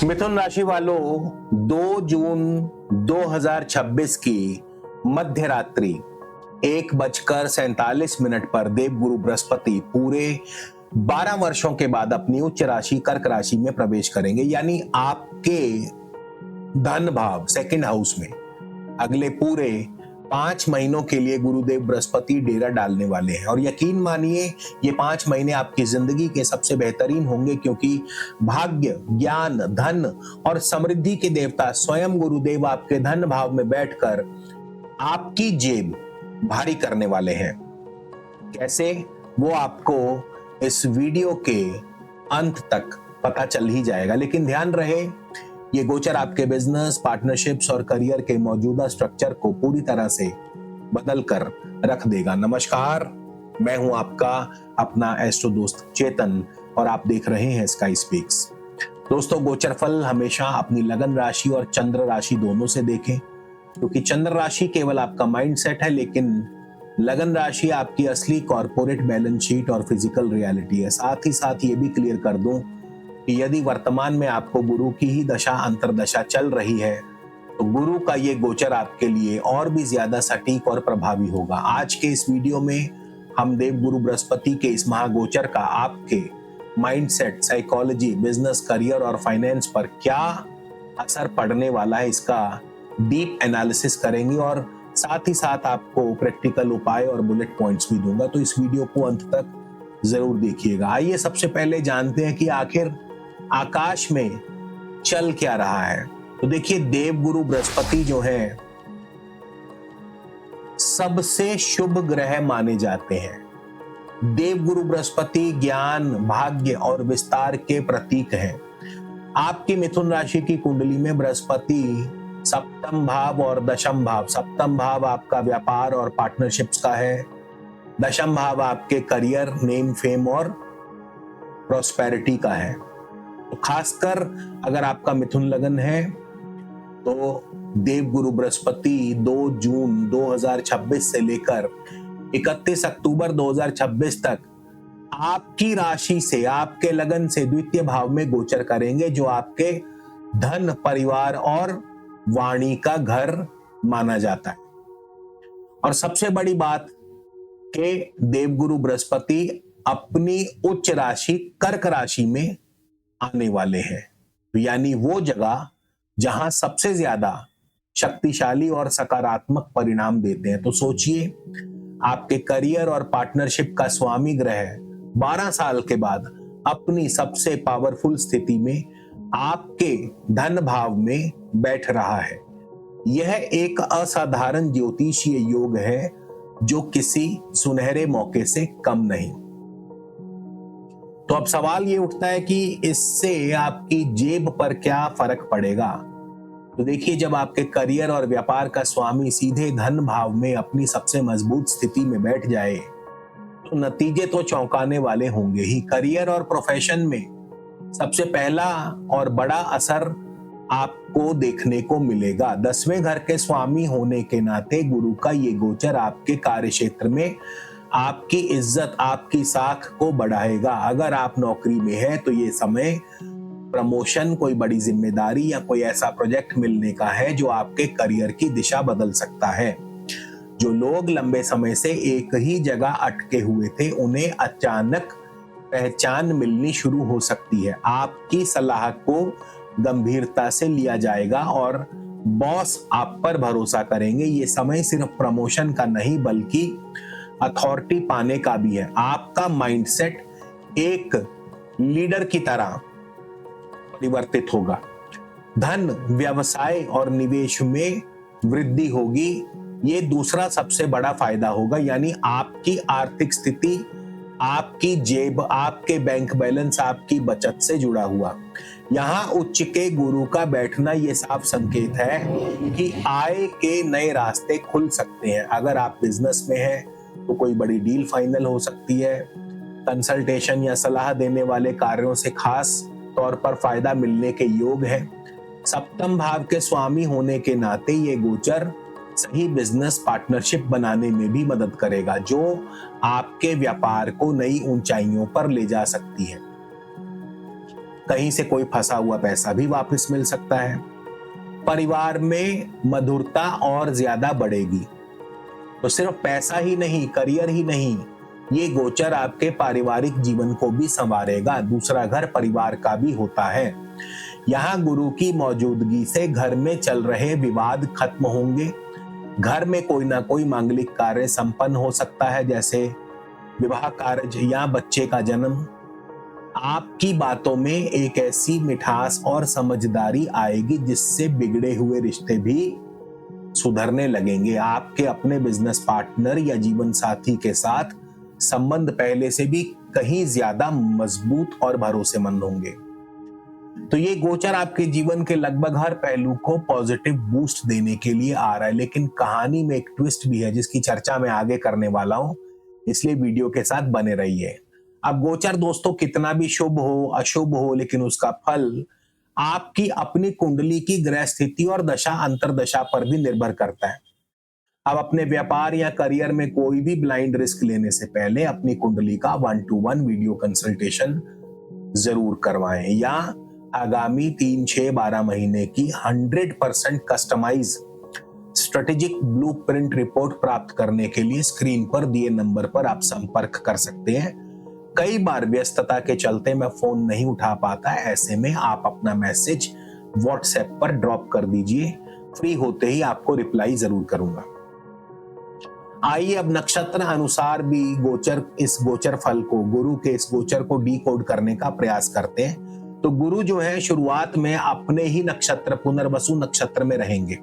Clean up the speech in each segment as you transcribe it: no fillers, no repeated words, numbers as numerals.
मिथुन राशि वालों, 2 जून 2026 की मध्य रात्रि 1:47 पर देवगुरु बृहस्पति पूरे 12 वर्षों के बाद अपनी उच्च राशि कर्क राशि में प्रवेश करेंगे, यानी आपके धन भाव सेकंड हाउस में अगले पूरे 5 महीनों के लिए गुरुदेव बृहस्पति डेरा डालने वाले हैं। और यकीन मानिए, ये 5 महीने आपकी जिंदगी के सबसे बेहतरीन होंगे, क्योंकि भाग्य, ज्ञान, धन और समृद्धि के देवता स्वयं गुरुदेव आपके धन भाव में बैठकर आपकी जेब भारी करने वाले हैं। कैसे, वो आपको इस वीडियो के अंत तक पता चल ही जाएगा। लेकिन ध्यान रहे, ये गोचर आपके बिजनेस, पार्टनरशिप्स और करियर के मौजूदा स्ट्रक्चर को पूरी तरह से बदल कर रख देगा। नमस्कार, मैं हूं आपका अपना एस्ट्रो दोस्त चेतन और आप देख रहे हैं स्काई स्पीक्स। दोस्तों, गोचर फल हमेशा अपनी लगन राशि और चंद्र राशि दोनों से देखें, क्योंकि चंद्र राशि केवल आपका माइंडसेट है, लेकिन लगन राशि आपकी असली कॉर्पोरेट बैलेंस शीट और फिजिकल रियलिटी है। साथ ही साथ ये भी क्लियर कर दूं कि यदि वर्तमान में आपको गुरु की ही दशा अंतरदशा चल रही है, तो गुरु का ये गोचर आपके लिए और भी ज्यादा सटीक और प्रभावी होगा। आज के इस वीडियो में हम देव गुरु बृहस्पति के इस महागोचर का आपके माइंडसेट, साइकोलॉजी, बिजनेस, करियर और फाइनेंस पर क्या असर पड़ने वाला है, इसका डीप एनालिसिस करेंगे और साथ ही साथ आपको प्रैक्टिकल उपाय और बुलेट पॉइंट्स भी दूंगा। तो इस वीडियो को अंत तक जरूर देखिएगा। आइए सबसे पहले जानते हैं कि आखिर आकाश में चल क्या रहा है। तो देखिए, देवगुरु बृहस्पति जो है सबसे शुभ ग्रह माने जाते हैं। देवगुरु बृहस्पति ज्ञान, भाग्य और विस्तार के प्रतीक हैं। आपकी मिथुन राशि की कुंडली में बृहस्पति सप्तम भाव और दशम भाव, सप्तम भाव आपका व्यापार और पार्टनरशिप्स का है, दशम भाव आपके करियर, नेम, फेम और प्रॉस्पेरिटी का है। तो खासकर अगर आपका मिथुन लगन है तो देवगुरु बृहस्पति 2 जून 2026 से लेकर 31 अक्टूबर 2026 तक आपकी राशि से, आपके लगन से द्वितीय भाव में गोचर करेंगे, जो आपके धन, परिवार और वाणी का घर माना जाता है। और सबसे बड़ी बात के देवगुरु बृहस्पति अपनी उच्च राशि कर्क राशि में आने वाले हैं, यानी वो जगह जहां सबसे ज्यादा शक्तिशाली और सकारात्मक परिणाम देते हैं। तो सोचिए, आपके करियर और पार्टनरशिप का स्वामी ग्रह 12 साल के बाद अपनी सबसे पावरफुल स्थिति में आपके धन भाव में बैठ रहा है। यह एक असाधारण ज्योतिषीय योग है, जो किसी सुनहरे मौके से कम नहीं। तो अब सवाल ये उठता है कि इससे आपकी जेब पर क्या फर्क पड़ेगा। तो देखिए, जब आपके करियर और व्यापार का स्वामी सीधे धन भाव में अपनी सबसे मजबूत स्थिति में बैठ जाए, तो नतीजे तो चौंकाने वाले होंगे ही। करियर और प्रोफेशन में सबसे पहला और बड़ा असर आपको देखने को मिलेगा। 10वें घर के स्वामी होने के नाते गुरु का ये गोचर आपके कार्य क्षेत्र में आपकी इज्जत, आपकी साख को बढ़ाएगा। अगर आप नौकरी में हैं तो ये समय प्रमोशन, कोई बड़ी जिम्मेदारी या कोई ऐसा प्रोजेक्ट मिलने का है जो आपके करियर की दिशा बदल सकता है। जो लोग लंबे समय से एक ही जगह अटके हुए थे, उन्हें अचानक पहचान मिलनी शुरू हो सकती है। आपकी सलाह को गंभीरता से लिया जाएगा और बॉस आप पर भरोसा करेंगे। ये समय सिर्फ प्रमोशन का नहीं, बल्कि अथॉरिटी पाने का भी है। आपका माइंडसेट एक लीडर की तरह परिवर्तित होगा। धन, व्यवसाय और निवेश में वृद्धि होगी। ये दूसरा सबसे बड़ा फायदा होगा, यानी आपकी आर्थिक स्थिति, आपकी जेब, आपके बैंक बैलेंस, आपकी बचत से जुड़ा हुआ। यहाँ उच्च के गुरु का बैठना ये साफ संकेत है कि आय के नए रास्ते खुल सकते हैं। अगर आप बिजनेस में हैं तो कोई बड़ी डील फाइनल हो सकती है। कंसल्टेशन या सलाह देने वाले कार्यों से खास तौर पर फायदा मिलने के योग है। सप्तम भाव के स्वामी होने के नाते ये गोचर सही बिजनेस पार्टनरशिप बनाने में भी मदद करेगा, जो आपके व्यापार को नई ऊंचाइयों पर ले जा सकती है। कहीं से कोई फंसा हुआ पैसा भी वापस मिल सकता है। परिवार में मधुरता और ज्यादा बढ़ेगी। तो सिर्फ पैसा ही नहीं, करियर ही नहीं, ये गोचर आपके पारिवारिक जीवन को भी संवारेगा। दूसरा घर परिवार का भी होता है। यहाँ गुरु की मौजूदगी से घर में चल रहे विवाद खत्म होंगे। घर में कोई ना कोई मांगलिक कार्य संपन्न हो सकता है, जैसे विवाह कार्य या बच्चे का जन्म। आपकी बातों में एक ऐसी मिठास और समझदारी आएगी जिससे बिगड़े हुए रिश्ते भी सुधरने लगेंगे। आपके अपने बिजनेस पार्टनर या जीवन साथी के साथ संबंध पहले से भी कहीं ज्यादा मजबूत और भरोसेमंद होंगे। तो ये गोचर आपके जीवन के लगभग हर पहलू को पॉजिटिव बूस्ट देने के लिए आ रहा है। लेकिन कहानी में एक ट्विस्ट भी है जिसकी चर्चा मैं आगे करने वाला हूं, इसलिए वीडियो के साथ बने रहिए। अब गोचर दोस्तों कितना भी शुभ हो अशुभ हो, लेकिन उसका फल आपकी अपनी कुंडली की ग्रह स्थिति और दशा अंतरदशा पर भी निर्भर करता है। अब अपने व्यापार या करियर में कोई भी ब्लाइंड रिस्क लेने से पहले अपनी कुंडली का 1-to-1 वीडियो कंसल्टेशन जरूर करवाएं, या आगामी 3, 6, 12 महीने की 100% कस्टमाइज स्ट्रेटेजिक ब्लूप्रिंट रिपोर्ट प्राप्त करने के लिए स्क्रीन पर दिए नंबर पर आप संपर्क कर सकते हैं। कई बार व्यस्तता के चलते मैं फोन नहीं उठा पाता है, ऐसे में आप अपना मैसेज व्हाट्सएप पर ड्रॉप कर दीजिए, फ्री होते ही आपको रिप्लाई जरूर करूंगा। आइए अब नक्षत्र अनुसार भी इस गोचर फल को, गुरु के इस गोचर को डीकोड करने का प्रयास करते हैं। तो गुरु जो है शुरुआत में अपने ही नक्षत्र पुनर्वसु नक्षत्र में रहेंगे,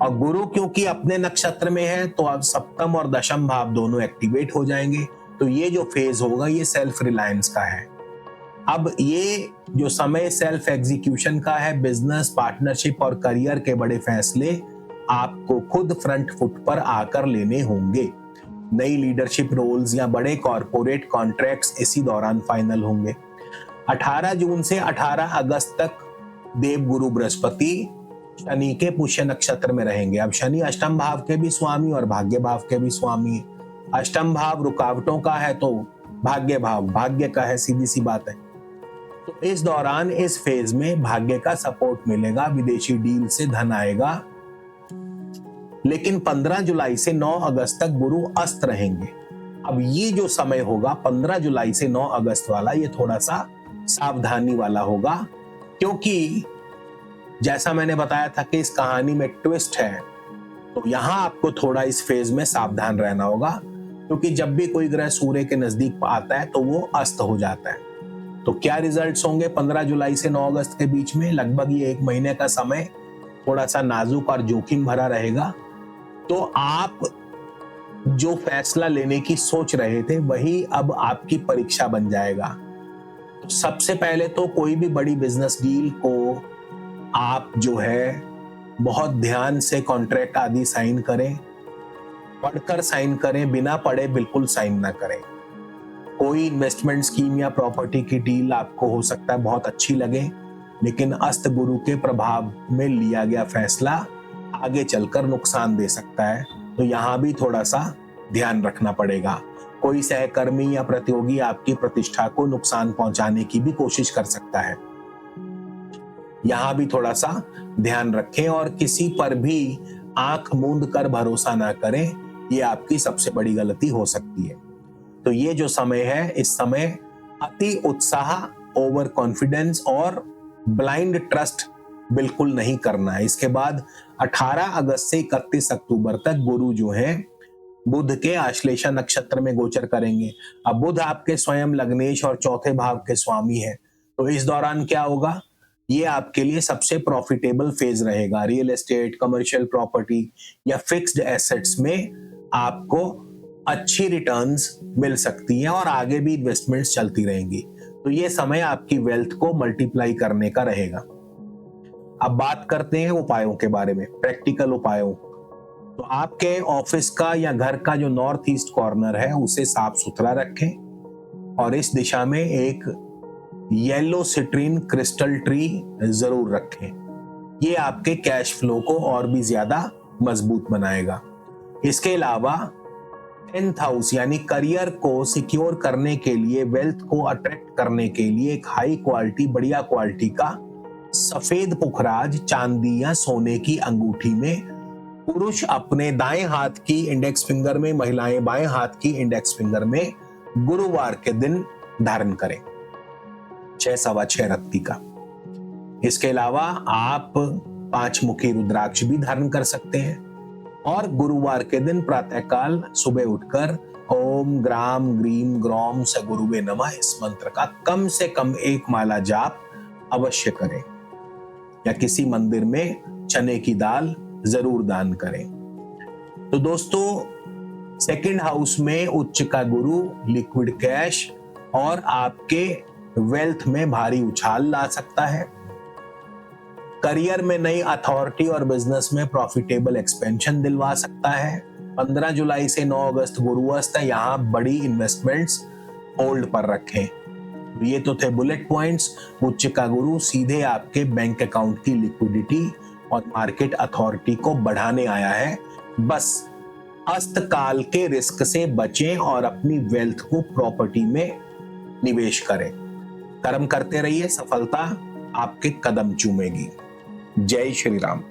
और गुरु क्योंकि अपने नक्षत्र में है तो अब सप्तम और दशम भाव दोनों एक्टिवेट हो जाएंगे। तो ये जो फेज होगा ये सेल्फ रिलायंस का है। अब ये जो समय सेल्फ एग्जीक्यूशन का है, बिजनेस पार्टनरशिप और करियर के बड़े फैसले आपको खुद फ्रंट फुट पर आकर लेने होंगे। नई लीडरशिप रोल्स या बड़े कॉर्पोरेट कॉन्ट्रैक्ट्स इसी दौरान फाइनल होंगे। 18 जून से 18 अगस्त तक देवगुरु बृहस्पति शनि के पुष्य नक्षत्र में रहेंगे। अब शनि अष्टम भाव के भी स्वामी और भाग्य भाव के भी स्वामी है। अष्टम भाव रुकावटों का है तो भाग्य भाव भाग्य का है, सीधी सी बात है। तो इस दौरान इस फेज में भाग्य का सपोर्ट मिलेगा, विदेशी डील से धन आएगा। लेकिन 15 जुलाई से 9 अगस्त तक गुरु अस्त रहेंगे। अब ये जो समय होगा 15 जुलाई से 9 अगस्त वाला, ये थोड़ा सा सावधानी वाला होगा, क्योंकि जैसा मैंने बताया था कि इस कहानी में ट्विस्ट है। तो यहां आपको थोड़ा इस फेज में सावधान रहना होगा, क्योंकि जब भी कोई ग्रह सूर्य के नजदीक आता है तो वो अस्त हो जाता है। तो क्या रिजल्ट्स होंगे 15 जुलाई से 9 अगस्त के बीच में? लगभग ये 1 महीने का समय थोड़ा सा नाजुक और जोखिम भरा रहेगा। तो आप जो फैसला लेने की सोच रहे थे वही अब आपकी परीक्षा बन जाएगा। तो सबसे पहले तो कोई भी बड़ी बिजनेस डील को आप जो है बहुत ध्यान से कॉन्ट्रैक्ट आदि साइन करें, पढ़कर साइन करें, बिना पढ़े बिल्कुल साइन ना करें। कोई इन्वेस्टमेंट स्कीम या प्रॉपर्टी की डील आपको हो सकता है बहुत अच्छी लगे, लेकिन अस्त गुरु के प्रभाव में लिया गया फैसला आगे चलकर नुकसान दे सकता है। तो यहां भी थोड़ा सा ध्यान रखना पड़ेगा। कोई सहकर्मी या प्रतियोगी आपकी प्रतिष्ठा को नुकसान पहुंचाने की भी कोशिश कर सकता है। यहां भी थोड़ा सा ध्यान रखें और किसी पर भी आंख मूंद कर भरोसा ना करें, ये आपकी सबसे बड़ी गलती हो सकती है। तो ये जो समय है, इस समय अति उत्साह, ओवर कॉन्फिडेंस और ब्लाइंड ट्रस्ट बिल्कुल नहीं करना है। इसके बाद 18 अगस्त से 31 अक्टूबर तक गुरु जो है बुध के आश्लेषा नक्षत्र में गोचर करेंगे। अब बुध आपके स्वयं लग्नेश और चौथे भाव के स्वामी है। तो इस दौरान क्या होगा, ये आपके लिए सबसे प्रॉफिटेबल फेज रहेगा। रियल एस्टेट, कमर्शियल प्रॉपर्टी या फिक्स्ड एसेट्स में आपको अच्छी रिटर्न्स मिल सकती हैं और आगे भी इन्वेस्टमेंट्स चलती रहेंगी। तो ये समय आपकी वेल्थ को मल्टीप्लाई करने का रहेगा। अब बात करते हैं उपायों के बारे में, प्रैक्टिकल उपायों। तो आपके ऑफिस का या घर का जो नॉर्थ ईस्ट कॉर्नर है उसे साफ सुथरा रखें और इस दिशा में एक येलो सिट्रीन क्रिस्टल ट्री जरूर रखें। ये आपके कैश फ्लो को और भी ज्यादा मजबूत बनाएगा। इसके अलावा 10th हाउस यानी करियर को सिक्योर करने के लिए, वेल्थ को अट्रैक्ट करने के लिए एक हाई क्वालिटी, बढ़िया क्वालिटी का सफेद पुखराज चांदी या सोने की अंगूठी में पुरुष अपने दाएं हाथ की इंडेक्स फिंगर में, महिलाएं बाएं हाथ की इंडेक्स फिंगर में गुरुवार के दिन धारण करें, 6-6.25 रत्ती का। इसके अलावा आप 5 मुखी रुद्राक्ष भी धारण कर सकते हैं और गुरुवार के दिन प्रातःकाल सुबह उठकर ओम ग्राम ग्रीम ग्रौम स गुरुवे नमः इस मंत्र का कम से कम 1 माला जाप अवश्य करें या किसी मंदिर में चने की दाल जरूर दान करें। तो दोस्तों, सेकंड हाउस में उच्च का गुरु लिक्विड कैश और आपके वेल्थ में भारी उछाल ला सकता है। करियर में नई अथॉरिटी और बिजनेस में प्रॉफिटेबल एक्सपेंशन दिलवा सकता है। 15 जुलाई से 9 अगस्त गुरुवास्त है, यहां बड़ी इन्वेस्टमेंट्स होल्ड पर रखें। ये तो थे बुलेट पॉइंट्स। उच्च का गुरु सीधे आपके बैंक अकाउंट की लिक्विडिटी और मार्केट अथॉरिटी को बढ़ाने आया है। बस अस्त काल के रिस्क से बचें और अपनी वेल्थ को प्रॉपर्टी में निवेश करें। कर्म करते रहिए, सफलता आपके कदम चूमेगी। जय श्री राम।